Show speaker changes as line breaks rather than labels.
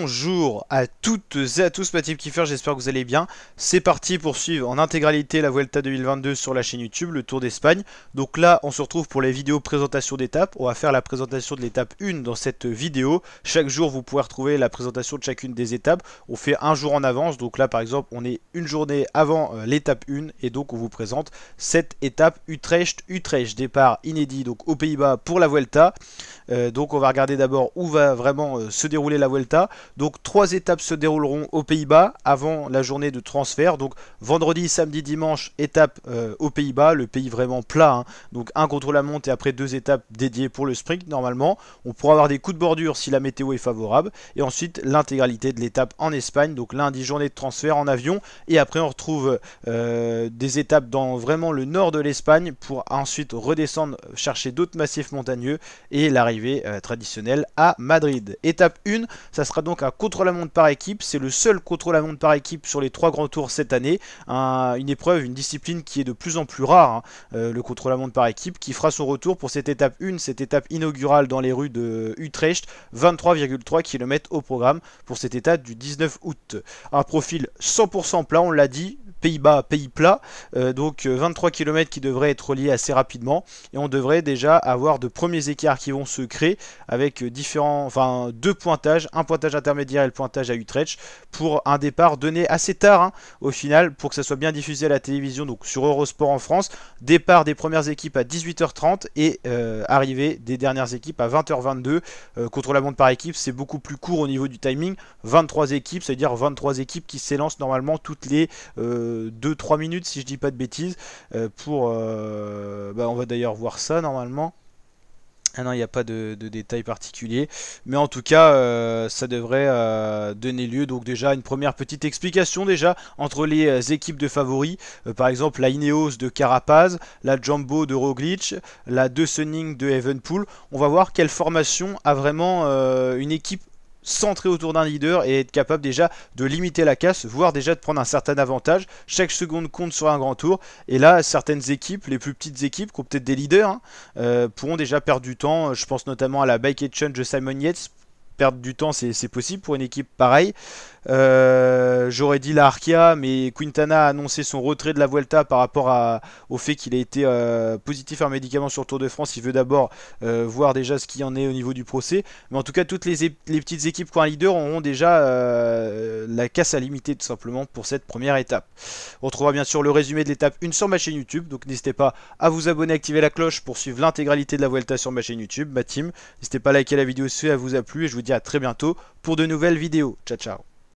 Bonjour à toutes et à tous, ma team Kiffer, j'espère que vous allez bien. C'est parti pour suivre en intégralité la Vuelta 2022 sur la chaîne YouTube, le Tour d'Espagne. Donc là, on se retrouve pour les vidéos présentation d'étapes. On va faire la présentation de l'étape 1 dans cette vidéo. Chaque jour, vous pouvez retrouver la présentation de chacune des étapes. On fait un jour en avance. Donc là, par exemple, on est une journée avant l'étape 1 et donc on vous présente cette étape Utrecht. Départ inédit donc aux Pays-Bas pour la Vuelta. Donc on va regarder d'abord où va vraiment se dérouler la Vuelta. Donc 3 étapes se dérouleront aux Pays-Bas avant la journée de transfert. Donc vendredi, samedi, dimanche, étape aux Pays-Bas, le pays vraiment plat, hein. Donc un contre-la-montre et après 2 étapes dédiées pour le sprint normalement. On pourra avoir des coups de bordure si la météo est favorable. Et ensuite l'intégralité de l'étape en Espagne. Donc lundi, journée de transfert en avion. Et après on retrouve des étapes dans vraiment le nord de l'Espagne pour ensuite redescendre chercher d'autres massifs montagneux et l'arrivée traditionnelle à Madrid. Étape 1, ça sera donc un contre-la-montre par équipe. C'est le seul contre-la-montre par équipe sur les 3 grands tours cette année. Une épreuve, une discipline qui est de plus en plus rare, hein, le contre-la-montre par équipe, qui fera son retour pour cette étape 1, cette étape inaugurale dans les rues de Utrecht. 23,3 km au programme pour cette étape du 19 août. Un profil 100% plat, on l'a dit. Pays-Bas, pays plat, donc 23 km qui devraient être reliés assez rapidement et on devrait déjà avoir de premiers écarts qui vont se créer avec deux pointages, un pointage intermédiaire et le pointage à Utrecht pour un départ donné assez tard, hein, au final, pour que ça soit bien diffusé à la télévision, donc sur Eurosport en France. Départ des premières équipes à 18h30 et arrivée des dernières équipes à 20h22. Contre la montre par équipe, c'est beaucoup plus court au niveau du timing. 23 équipes, ça veut dire 23 équipes qui s'élancent normalement toutes les 2-3 minutes si je dis pas de bêtises, on va d'ailleurs voir ça normalement. Ah non, il n'y a pas de détails particuliers, mais en tout cas ça devrait donner lieu donc déjà à une première petite explication déjà entre les équipes de favoris, par exemple la Ineos de Carapaz, la Jumbo de Roglic, la De Sunning de Evenepoel. On va voir quelle formation a vraiment une équipe centré autour d'un leader et être capable déjà de limiter la casse, voire déjà de prendre un certain avantage. Chaque seconde compte sur un grand tour. Et là, certaines équipes, les plus petites équipes, qui ont peut-être des leaders, hein, pourront déjà perdre du temps. Je pense notamment à la Bike Exchange de Simon Yates. Perdre du temps, c'est possible pour une équipe pareille. J'aurais dit la Arkea, mais Quintana a annoncé son retrait de la Vuelta par rapport au fait qu'il a été positif à un médicament sur le Tour de France. Il veut d'abord voir déjà ce qu'il y en est au niveau du procès. Mais en tout cas, toutes les petites équipes qui ont un leader auront déjà la casse à limiter tout simplement pour cette première étape. On retrouvera bien sûr le résumé de l'étape 1 sur ma chaîne YouTube. Donc n'hésitez pas à vous abonner, activer la cloche pour suivre l'intégralité de la Vuelta sur ma chaîne YouTube, ma team. N'hésitez pas à liker la vidéo si elle vous a plu et je vous dis à très bientôt pour de nouvelles vidéos. Ciao ciao.